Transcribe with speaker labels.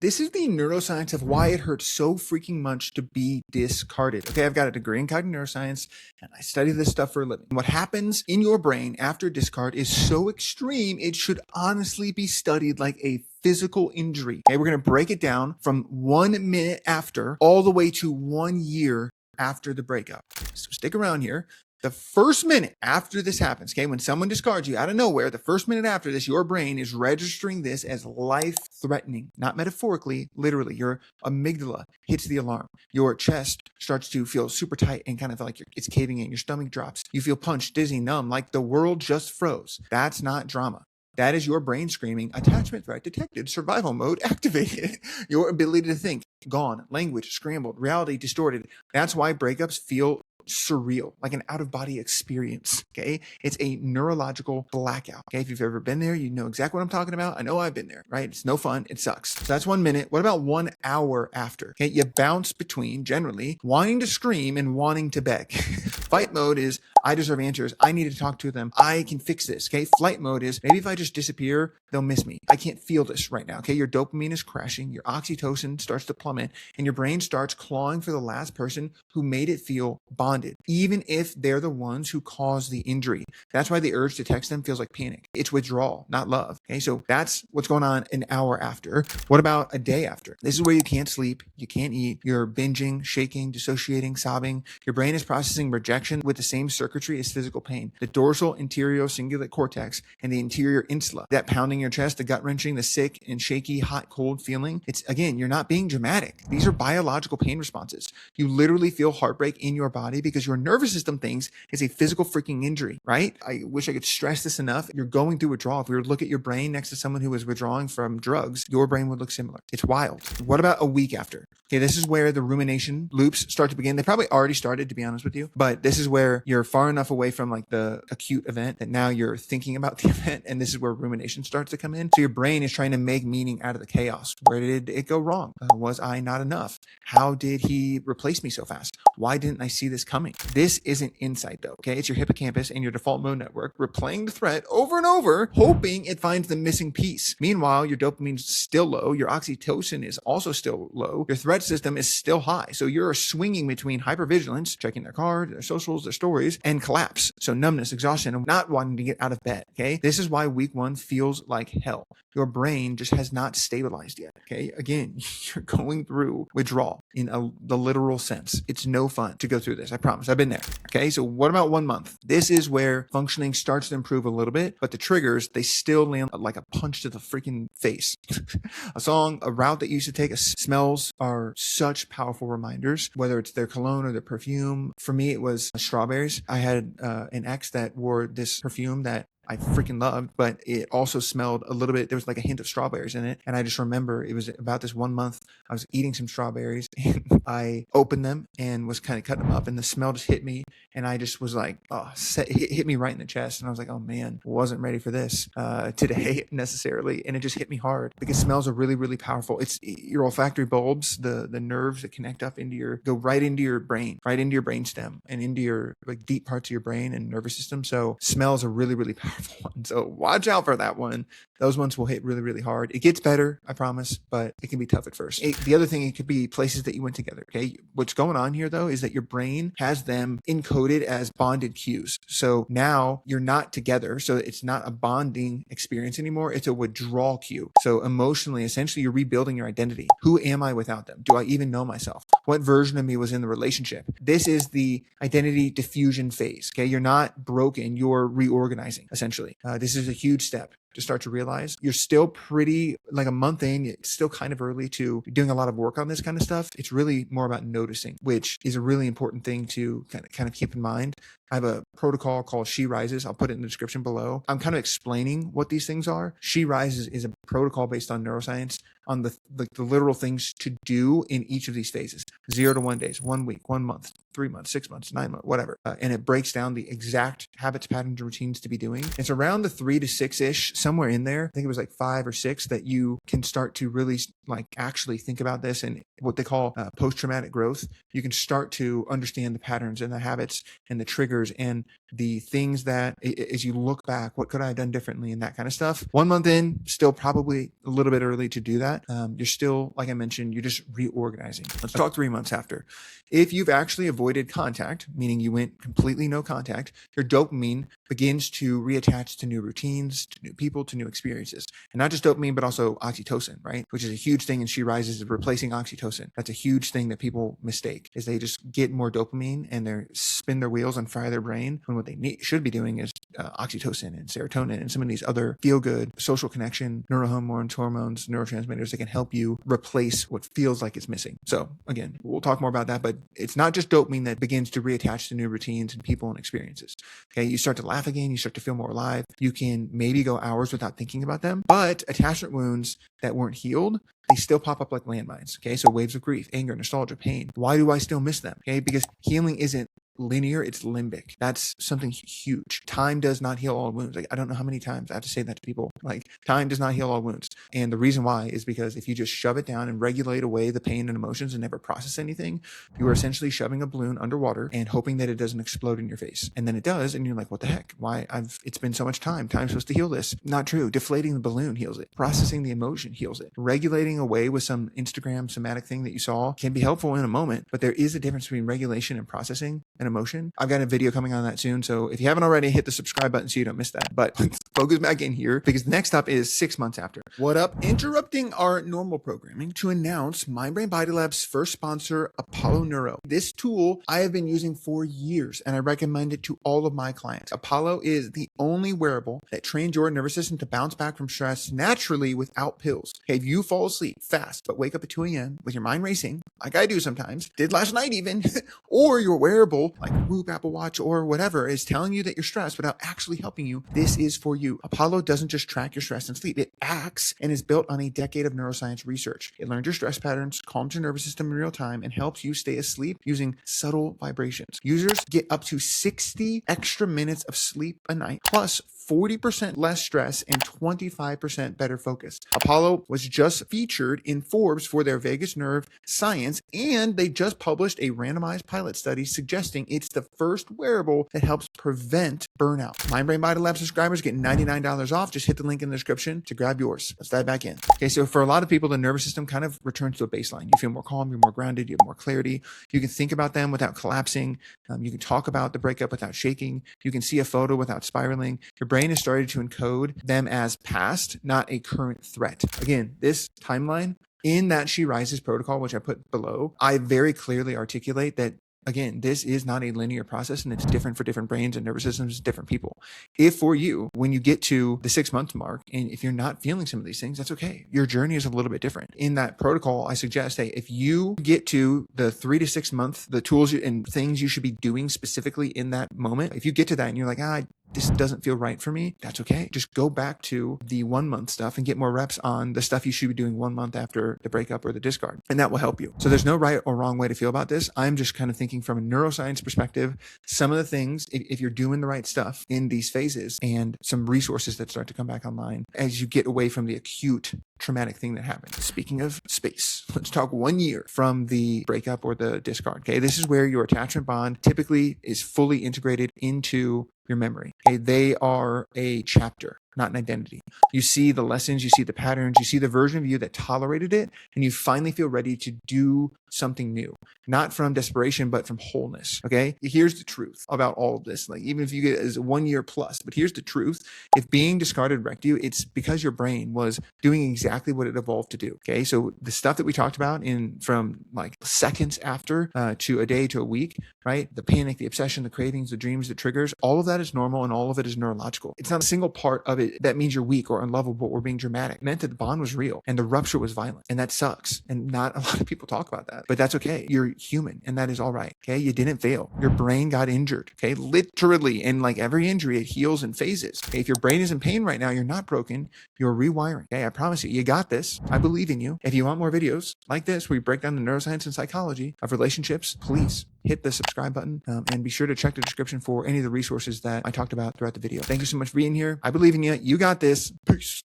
Speaker 1: This is the neuroscience of why it hurts so freaking much to be discarded. Okay, I've got a degree in cognitive neuroscience and I study this stuff for a living. What happens in your brain after discard is so extreme, it should honestly be studied like a physical injury. Okay, we're going to break it down from 1 minute after all the way to 1 year after the breakup. So stick around here. The first minute after this happens, okay, when someone discards you out of nowhere, the first minute after this, your brain is registering this as life-threatening, not metaphorically, literally. Your amygdala hits the alarm. Your chest starts to feel super tight and kind of like it's caving in. Your stomach drops. You feel punched, dizzy, numb, like the world just froze. That's not drama. That is your brain screaming, attachment threat detected, survival mode activated. Your ability to think, gone, language scrambled, reality distorted. That's why breakups feel surreal, like an out-of-body experience. Okay, it's a neurological blackout. Okay, if you've ever been there, you know exactly what I'm talking about. I know I've been there, right? It's no fun. It sucks. So that's 1 minute. What about 1 hour after? Okay, you bounce between generally wanting to scream and wanting to beg. Fight mode is I deserve answers. I need to talk to them. I can fix this. Okay, flight mode is maybe if I just disappear, they'll miss me. I can't feel this right now. Okay, your dopamine is crashing, your oxytocin starts to plummet, and your brain starts clawing for the last person who made it feel bonded, even if they're the ones who caused the injury. That's why the urge to text them feels like panic. It's withdrawal, not love. Okay, so that's what's going on an hour after. What about a day after? This is where you can't sleep, you can't eat, you're binging, shaking, dissociating, sobbing. Your brain is processing rejection with the same circuitry as physical pain. The dorsal anterior cingulate cortex and the anterior insula, that pounding your chest, the gut wrenching, the sick and shaky, hot, cold feeling. It's, again, you're not being dramatic. These are biological pain responses. You literally feel heartbreak in your body because your nervous system thinks it's a physical freaking injury, right? I wish I could stress this enough. You're going through withdrawal. If we were to look at your brain next to someone who was withdrawing from drugs, your brain would look similar. It's wild. What about a week after? Okay, this is where the rumination loops start to begin. They probably already started, to be honest with you, but this is where you're far enough away from like the acute event that now you're thinking about the event, and this is where rumination starts to come in. So your brain is trying to make meaning out of the chaos. Where did it go wrong? Was I not enough? How did he replace me so fast? Why didn't I see this coming? This isn't insight though, okay? It's your hippocampus and your default mode network replaying the threat over and over, hoping it finds the missing piece. Meanwhile, your dopamine's still low, your oxytocin is also still low, your threat system is still high. So you're swinging between hypervigilance, checking their card, their socials, their stories, and collapse. So numbness, exhaustion, and not wanting to get out of bed, okay? This is why week 1 feels like hell. Your brain just has not stabilized yet, okay? Again, you're going through withdrawal in the literal sense. It's no fun to go through this, I promise. I've been there, okay? So what about 1 month? This is where functioning starts to improve a little bit, but the triggers, they still land like a punch to the freaking face. A song, a route that you used to take, smells are such powerful reminders, whether it's their cologne or their perfume. For me, it was strawberries. I had an ex that wore this perfume that I freaking loved, but it also smelled a little bit, there was like a hint of strawberries in it. And I just remember it was about this 1 month, I was eating some strawberries and I opened them and was kind of cutting them up and the smell just hit me. And I just was like, oh, it hit me right in the chest. And I was like, oh man, wasn't ready for this today necessarily. And it just hit me hard because smells are really, really powerful. It's your olfactory bulbs, the nerves that connect up go right into your brain, right into your brainstem and into your like deep parts of your brain and nervous system. So smells are really, really powerful. One. So watch out for that one. Those ones will hit really, really hard. It gets better, I promise, but it can be tough at first. The other thing, it could be places that you went together, okay? What's going on here, though, is that your brain has them encoded as bonded cues. So now you're not together, so it's not a bonding experience anymore. It's a withdrawal cue. So emotionally, essentially, you're rebuilding your identity. Who am I without them? Do I even know myself? What version of me was in the relationship? This is the identity diffusion phase, okay? You're not broken, you're reorganizing, essentially. This is a huge step to start to realize. You're still pretty, like a month in, it's still kind of early to be doing a lot of work on this kind of stuff. It's really more about noticing, which is a really important thing to kind of keep in mind. I have a protocol called She Rises. I'll put it in the description below. I'm kind of explaining what these things are. She Rises is a protocol based on neuroscience on the literal things to do in each of these phases. 0 to 1 days, 1 week, 1 month, 3 months, 6 months, 9 months, whatever. And it breaks down the exact habits, patterns, and routines to be doing. It's around the 3 to 6-ish, somewhere in there. I think it was like 5 or 6 that you can start to really like actually think about this and what they call post-traumatic growth. You can start to understand the patterns and the habits and the triggers and the things that as you look back, what could I have done differently and that kind of stuff. 1 month in, still probably a little bit early to do that. You're still, like I mentioned, you're just reorganizing. Let's talk 3 months after. If you've actually avoided contact, meaning you went completely no contact, your dopamine begins to reattach to new routines, to new people, to new experiences. And not just dopamine, but also oxytocin, right? Which is a huge thing in She Rises, is replacing oxytocin. That's a huge thing that people mistake, is they just get more dopamine and they spin their wheels and fry their brain, when what they should be doing is oxytocin and serotonin and some of these other feel-good, social connection, neurohormones, hormones, neurotransmitters that can help you replace what feels like it's missing. So again, we'll talk more about that, but it's not just dopamine that begins to reattach to new routines and people and experiences. Okay, you start to laugh again, you start to feel more alive. You can maybe go hours without thinking about them, but attachment wounds that weren't healed, they still pop up like landmines. Okay, so waves of grief, anger, nostalgia, pain. Why do I still miss them? Okay, because healing isn't linear, it's limbic. That's something huge. Time does not heal all wounds. Like, I don't know how many times I have to say that to people. Like, time does not heal all wounds. And the reason why is because if you just shove it down and regulate away the pain and emotions and never process anything, you are essentially shoving a balloon underwater and hoping that it doesn't explode in your face. And then it does, and you're like, what the heck? Why? It's been so much time. Time's supposed to heal this. Not true. Deflating the balloon heals it. Processing the emotion heals it. Regulating away with some Instagram somatic thing that you saw can be helpful in a moment, but there is a difference between regulation and processing an emotion. I've got a video coming on that soon, so if you haven't already, hit the subscribe button so you don't miss that. But let's focus back in here, because the next up is 6 months after. What up? Interrupting our normal programming to announce Mind Brain Body Lab's first sponsor, Apollo Neuro. This tool I have been using for years, and I recommend it to all of my clients. Apollo is the only wearable that trains your nervous system to bounce back from stress naturally without pills. Okay, if you fall asleep fast but wake up at 2 a.m. with your mind racing, like I do sometimes, did last night even, or your wearable, like Whoop, Apple Watch, or whatever, is telling you that you're stressed without actually helping you, this is for you. Apollo doesn't just track your stress and sleep. It acts and is built on a decade of neuroscience research. It learns your stress patterns, calms your nervous system in real time, and helps you stay asleep using subtle vibrations. Users get up to 60 extra minutes of sleep a night, plus 40% less stress and 25% better focus. Apollo was just featured in Forbes for their vagus nerve science, and they just published a randomized pilot study suggesting it's the first wearable that helps prevent burnout. Mind Brain Body Lab subscribers get $99 off. Just hit the link in the description to grab yours. Let's dive back in. Okay, so for a lot of people, the nervous system kind of returns to a baseline. You feel more calm, you're more grounded, you have more clarity. You can think about them without collapsing. You can talk about the breakup without shaking. You can see a photo without spiraling. Your brain has started to encode them as past, not a current threat. Again, this timeline in that She Rises protocol, which I put below, I very clearly articulate that, again, this is not a linear process, and it's different for different brains and nervous systems, different people. If for you, when you get to the 6 month mark, and if you're not feeling some of these things, that's okay. Your journey is a little bit different. In that protocol, I suggest, hey, if you get to the 3 to 6 month, the tools and things you should be doing specifically in that moment, if you get to that and you're like, this doesn't feel right for me, that's okay. Just go back to the 1 month stuff and get more reps on the stuff you should be doing 1 month after the breakup or the discard. And that will help you. So there's no right or wrong way to feel about this. I'm just kind of thinking from a neuroscience perspective, some of the things, if you're doing the right stuff in these phases, and some resources that start to come back online as you get away from the acute traumatic thing that happened. Speaking of space, let's talk 1 year from the breakup or the discard. Okay, this is where your attachment bond typically is fully integrated into your memory. Okay, they are a chapter, not an identity. You see the lessons, you see the patterns, you see the version of you that tolerated it, and you finally feel ready to do something new, not from desperation, but from wholeness. Okay, here's the truth about all of this. Like, even if you get it as 1 year plus, but here's the truth. If being discarded wrecked you, it's because your brain was doing exactly what it evolved to do. Okay, so the stuff that we talked about from like seconds after to a day to a week, right? The panic, the obsession, the cravings, the dreams, the triggers, all of that is normal, and all of it is neurological. It's not a single part of it that means you're weak or unlovable or being dramatic. It meant that the bond was real and the rupture was violent, and that sucks. And not a lot of people talk about that, but that's okay. You're human, and that is all right. Okay, you didn't fail. Your brain got injured. Okay, literally, and like every injury, it heals in phases. Okay, if your brain is in pain right now, you're not broken. You're rewiring. Okay, I promise you, you got this. I believe in you. If you want more videos like this, where we break down the neuroscience and psychology of relationships, please hit the subscribe button, and be sure to check the description for any of the resources that I talked about throughout the video. Thank you so much for being here. I believe in you. You got this. Peace.